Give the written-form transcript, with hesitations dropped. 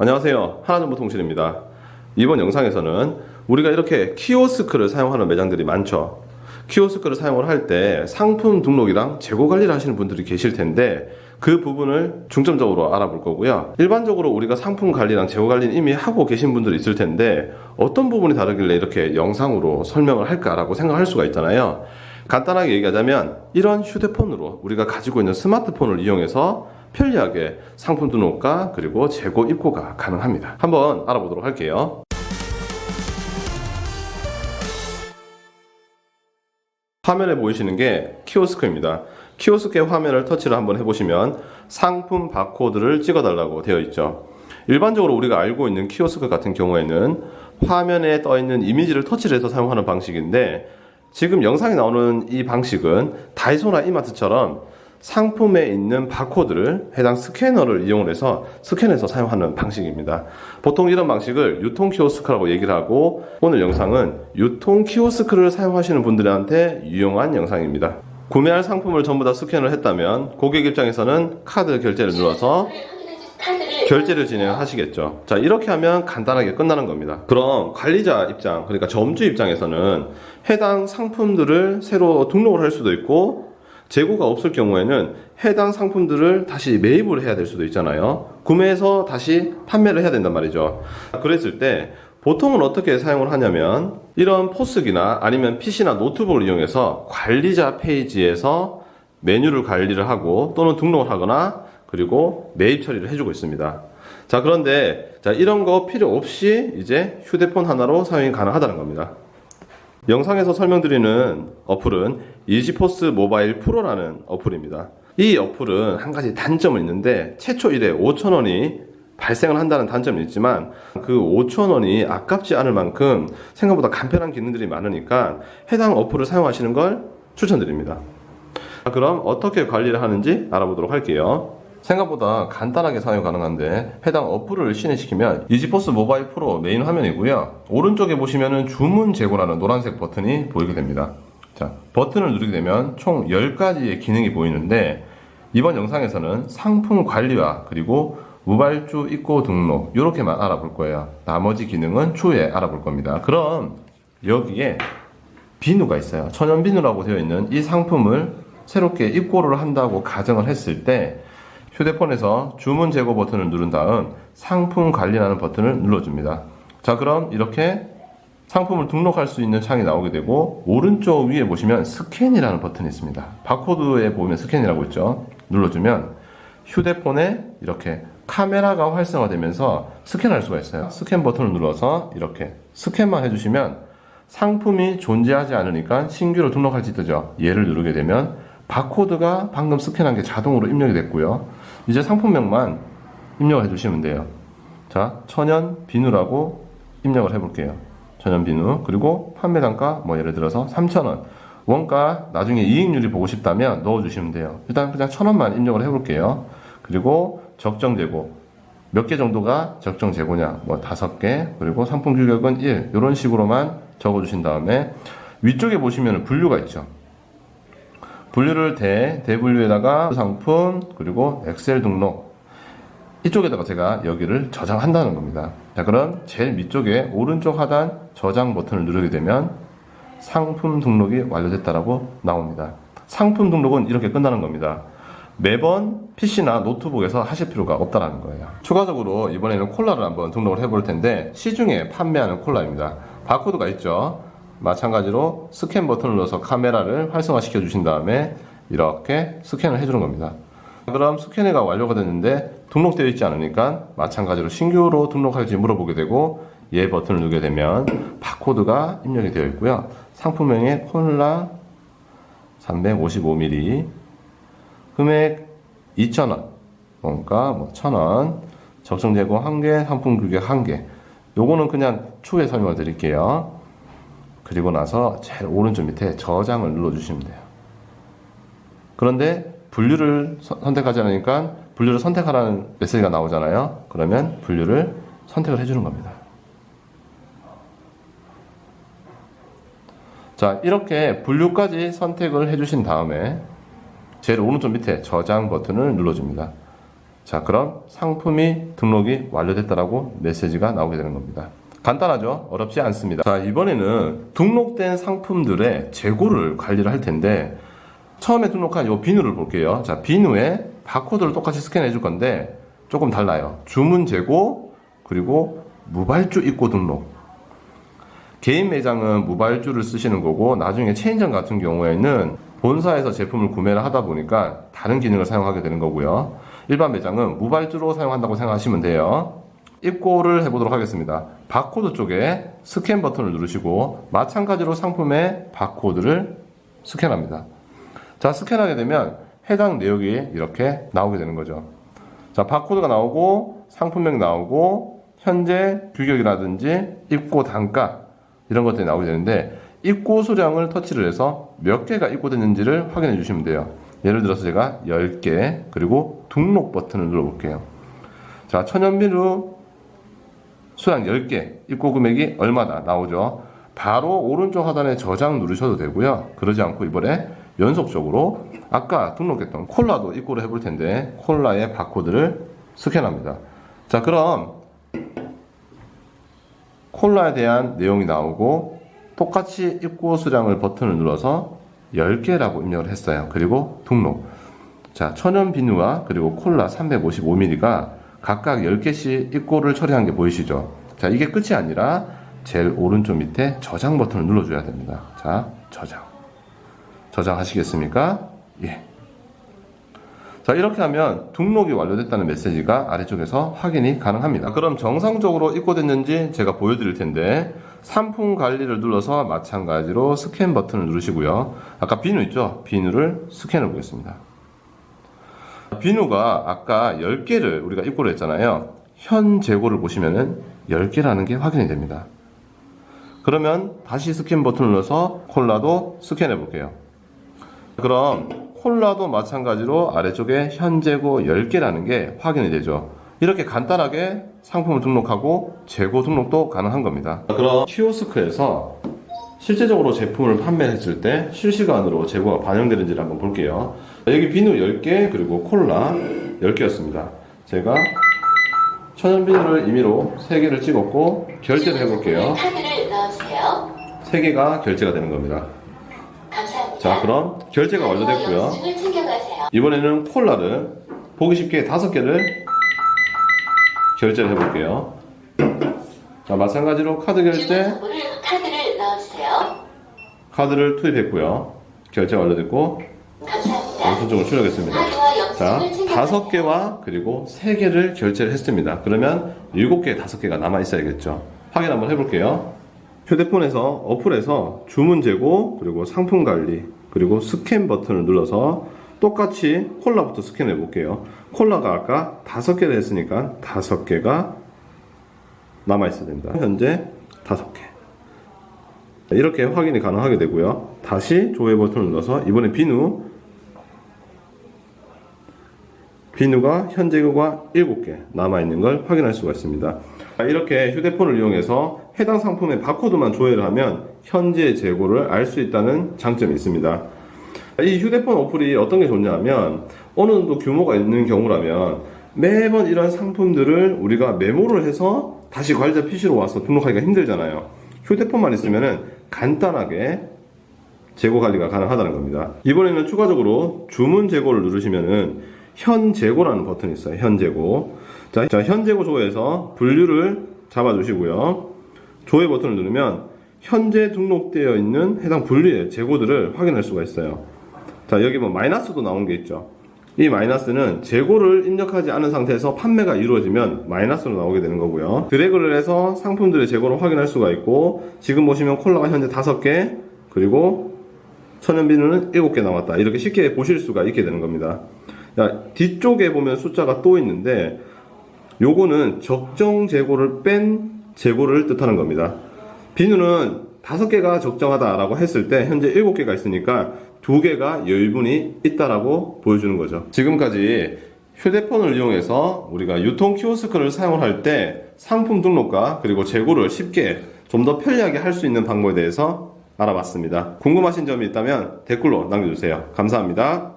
안녕하세요. 하나정보통신입니다. 이번 영상에서는 우리가 이렇게 키오스크를 사용하는 매장들이 많죠. 키오스크를 사용을 할 때 상품 등록이랑 재고 관리를 하시는 분들이 계실 텐데 그 부분을 중점적으로 알아볼 거고요. 일반적으로 우리가 상품 관리랑 재고 관리는 이미 하고 계신 분들이 있을 텐데 어떤 부분이 다르길래 이렇게 영상으로 설명을 할까라고 생각할 수가 있잖아요. 간단하게 얘기하자면 이런 휴대폰으로 우리가 가지고 있는 스마트폰을 이용해서 편리하게 상품 등록과 그리고 재고 입고가 가능합니다. 한번 알아보도록 할게요. 화면에 보이시는 게 키오스크입니다. 키오스크의 화면을 터치를 한번 해보시면 상품 바코드를 찍어달라고 되어 있죠. 일반적으로 우리가 알고 있는 키오스크 같은 경우에는 화면에 떠있는 이미지를 터치를 해서 사용하는 방식인데 지금 영상에 나오는 이 방식은 다이소나 이마트처럼 상품에 있는 바코드를 해당 스캐너를 이용해서 스캔해서 사용하는 방식입니다. 보통 이런 방식을 유통 키오스크라고 얘기를 하고 오늘 영상은 유통 키오스크를 사용하시는 분들한테 유용한 영상입니다. 구매할 상품을 전부 다 스캔을 했다면 고객 입장에서는 카드 결제를 눌러서 결제를 진행하시겠죠. 자, 이렇게 하면 간단하게 끝나는 겁니다. 그럼 관리자 입장, 그러니까 점주 입장에서는 해당 상품들을 새로 등록을 할 수도 있고 재고가 없을 경우에는 해당 상품들을 다시 매입을 해야 될 수도 있잖아요. 구매해서 다시 판매를 해야 된단 말이죠. 그랬을 때 보통은 어떻게 사용을 하냐면 이런 포스기나 아니면 PC나 노트북을 이용해서 관리자 페이지에서 메뉴를 관리를 하고 또는 등록을 하거나 그리고 매입 처리를 해주고 있습니다. 자, 그런데 이런 거 필요 없이 이제 휴대폰 하나로 사용이 가능하다는 겁니다. 영상에서 설명드리는 어플은 이지포스 모바일 프로라는 어플입니다. 이 어플은 한 가지 단점은 있는데 최초 1회 5,000원이 발생을 한다는 단점이 있지만 그 5,000원이 아깝지 않을 만큼 생각보다 간편한 기능들이 많으니까 해당 어플을 사용하시는 걸 추천드립니다. 그럼 어떻게 관리를 하는지 알아보도록 할게요. 생각보다 간단하게 사용 가능한데 해당 어플을 실행시키면 이지포스 모바일 프로 메인 화면이고요. 오른쪽에 보시면은 주문 재고라는 노란색 버튼이 보이게 됩니다. 자, 버튼을 누르게 되면 총 10가지의 기능이 보이는데 이번 영상에서는 상품 관리와 그리고 무발주 입고 등록 이렇게만 알아볼 거예요. 나머지 기능은 추후에 알아볼 겁니다. 그럼 여기에 비누가 있어요. 천연 비누라고 되어 있는 이 상품을 새롭게 입고를 한다고 가정을 했을 때 휴대폰에서 주문 재고 버튼을 누른 다음 상품 관리라는 버튼을 눌러줍니다. 자, 그럼 이렇게 상품을 등록할 수 있는 창이 나오게 되고 오른쪽 위에 보시면 스캔이라는 버튼이 있습니다. 바코드에 보면 스캔이라고 있죠. 눌러주면 휴대폰에 이렇게 카메라가 활성화되면서 스캔할 수가 있어요. 스캔 버튼을 눌러서 이렇게 스캔만 해주시면 상품이 존재하지 않으니까 신규로 등록할지 뜨죠. 얘를 누르게 되면 바코드가 방금 스캔한 게 자동으로 입력이 됐고요. 이제 상품명만 입력을 해주시면 돼요. 자, 천연 비누라고 입력을 해볼게요. 천연 비누. 그리고 판매 단가 예를 들어서 3,000원. 원가 나중에 이익률이 보고 싶다면 넣어주시면 돼요. 일단 그냥 1,000원만 입력을 해볼게요. 그리고 적정 재고. 몇 개 정도가 적정 재고냐? 5개. 그리고 상품 규격은 1. 이런 식으로만 적어주신 다음에 위쪽에 보시면 분류가 있죠. 분류를 대분류에다가 상품, 그리고 엑셀 등록. 이쪽에다가 제가 여기를 저장한다는 겁니다. 자, 그럼 제일 밑쪽에 오른쪽 하단 저장 버튼을 누르게 되면 상품 등록이 완료됐다라고 나옵니다. 상품 등록은 이렇게 끝나는 겁니다. 매번 PC나 노트북에서 하실 필요가 없다는 거예요. 추가적으로 이번에는 콜라를 한번 등록을 해볼 텐데 시중에 판매하는 콜라입니다. 바코드가 있죠. 마찬가지로 스캔 버튼을 눌러서 카메라를 활성화시켜 주신 다음에 이렇게 스캔을 해주는 겁니다. 그럼 스캔이 완료가 됐는데 등록되어 있지 않으니까 마찬가지로 신규로 등록할지 물어보게 되고 얘 버튼을 누르게 되면 바코드가 입력이 되어 있고요. 상품명에 콜라 355ml 금액 2,000원 원가 1,000원 적정 재고 1개 상품 규격 1개 요거는 그냥 추후에 설명을 드릴게요. 그리고 나서 제일 오른쪽 밑에 저장을 눌러주시면 돼요. 그런데 분류를 선택하지 않으니까 분류를 선택하라는 메시지가 나오잖아요. 그러면 분류를 선택을 해주는 겁니다. 자, 이렇게 분류까지 선택을 해주신 다음에 제일 오른쪽 밑에 저장 버튼을 눌러줍니다. 자, 그럼 상품이 등록이 완료됐다라고 메시지가 나오게 되는 겁니다. 간단하죠? 어렵지 않습니다. 자, 이번에는 등록된 상품들의 재고를 관리를 할 텐데, 처음에 등록한 이 비누를 볼게요. 자, 비누에 바코드를 똑같이 스캔해 줄 건데 조금 달라요. 주문 재고, 그리고 무발주 입고 등록. 개인 매장은 무발주를 쓰시는 거고, 나중에 체인점 같은 경우에는 본사에서 제품을 구매를 하다 보니까 다른 기능을 사용하게 되는 거고요. 일반 매장은 무발주로 사용한다고 생각하시면 돼요. 입고를 해보도록 하겠습니다. 바코드 쪽에 스캔 버튼을 누르시고 마찬가지로 상품의 바코드를 스캔합니다. 자, 스캔하게 되면 해당 내역이 이렇게 나오게 되는 거죠. 자, 바코드가 나오고 상품명 나오고 현재 규격이라든지 입고 단가 이런 것들이 나오게 되는데, 입고 수량을 터치를 해서 몇 개가 입고됐는지를 확인해 주시면 돼요. 예를 들어서 제가 10개, 그리고 등록 버튼을 눌러볼게요. 자, 천연비누 수량 10개, 입고 금액이 얼마다 나오죠. 바로 오른쪽 하단에 저장 누르셔도 되고요. 그러지 않고 이번에 연속적으로 아까 등록했던 콜라도 입고를 해볼 텐데, 콜라의 바코드를 스캔합니다. 자, 그럼 콜라에 대한 내용이 나오고 똑같이 입고 수량을 버튼을 눌러서 10개라고 입력을 했어요. 그리고 등록. 자, 천연 비누와 그리고 콜라 355ml가 각각 10개씩 입고를 처리한 게 보이시죠? 자, 이게 끝이 아니라 제일 오른쪽 밑에 저장 버튼을 눌러줘야 됩니다. 자, 저장하시겠습니까? 예. 자, 이렇게 하면 등록이 완료됐다는 메시지가 아래쪽에서 확인이 가능합니다. 그럼 정상적으로 입고됐는지 제가 보여드릴 텐데, 상품 관리를 눌러서 마찬가지로 스캔 버튼을 누르시고요. 아까 비누 있죠? 비누를 스캔해 보겠습니다. 비누가 아까 10개를 우리가 입고를 했잖아요. 현 재고를 보시면은 10개라는 게 확인이 됩니다. 그러면 다시 스캔 버튼을 눌러서 콜라도 스캔해 볼게요. 그럼 콜라도 마찬가지로 아래쪽에 현 재고 10개라는 게 확인이 되죠. 이렇게 간단하게 상품을 등록하고 재고 등록도 가능한 겁니다. 그럼 키오스크에서 실제적으로 제품을 판매했을 때 실시간으로 재고가 반영되는지를 한번 볼게요. 여기 비누 10개 그리고 콜라 10개였습니다. 제가 천연비누를 임의로 3개를 찍었고 결제를 해볼게요. 카드를 넣으세요. 3개가 결제가 되는 겁니다. 감사합니다. 자, 그럼 결제가 완료됐고요. 영수증을 챙겨가세요. 이번에는 콜라를 보기 쉽게 5개를 결제를 해볼게요. 자, 마찬가지로 카드 결제, 주문서부를 카드를 넣으세요. 카드를 투입했고요. 결제 완료됐고 감사합니다. 영수증을 출력했습니다. 카드와 자, 영수증을 챙겨가세요. 5개와 그리고 3개를 결제를 했습니다. 그러면 7개, 5개가 남아있어야겠죠. 확인 한번 해볼게요. 휴대폰에서 어플에서 주문 재고, 그리고 상품 관리, 그리고 스캔 버튼을 눌러서 똑같이 콜라부터 스캔해 볼게요. 콜라가 아까 5개를 했으니까 5개가 남아있어야 됩니다. 현재 5개. 이렇게 확인이 가능하게 되고요. 다시 조회 버튼을 눌러서 이번에 비누가 현재가 7개 남아있는 걸 확인할 수가 있습니다. 이렇게 휴대폰을 이용해서 해당 상품의 바코드만 조회를 하면 현재 재고를 알 수 있다는 장점이 있습니다. 이 휴대폰 어플이 어떤 게 좋냐면, 어느 정도 규모가 있는 경우라면 매번 이런 상품들을 우리가 메모를 해서 다시 관리자 PC로 와서 등록하기가 힘들잖아요. 휴대폰만 있으면 간단하게 재고 관리가 가능하다는 겁니다. 이번에는 추가적으로 주문 재고를 누르시면은 현 재고라는 버튼이 있어요. 현 재고. 자, 현 재고 조회에서 분류를 잡아주시고요. 조회 버튼을 누르면 현재 등록되어 있는 해당 분류의 재고들을 확인할 수가 있어요. 자, 여기 뭐 마이너스도 나온 게 있죠. 이 마이너스는 재고를 입력하지 않은 상태에서 판매가 이루어지면 마이너스로 나오게 되는 거고요. 드래그를 해서 상품들의 재고를 확인할 수가 있고, 지금 보시면 콜라가 현재 5개, 그리고 천연비누는 7개 남았다. 이렇게 쉽게 보실 수가 있게 되는 겁니다. 자, 뒤쪽에 보면 숫자가 또 있는데, 요거는 적정 재고를 뺀 재고를 뜻하는 겁니다. 비누는 5개가 적정하다라고 했을 때 현재 7개가 있으니까 2개가 여유분이 있다라고 보여주는 거죠. 지금까지 휴대폰을 이용해서 우리가 유통 키오스크를 사용을 할 때 상품 등록과 그리고 재고를 쉽게 좀 더 편리하게 할 수 있는 방법에 대해서 알아봤습니다. 궁금하신 점이 있다면 댓글로 남겨주세요. 감사합니다.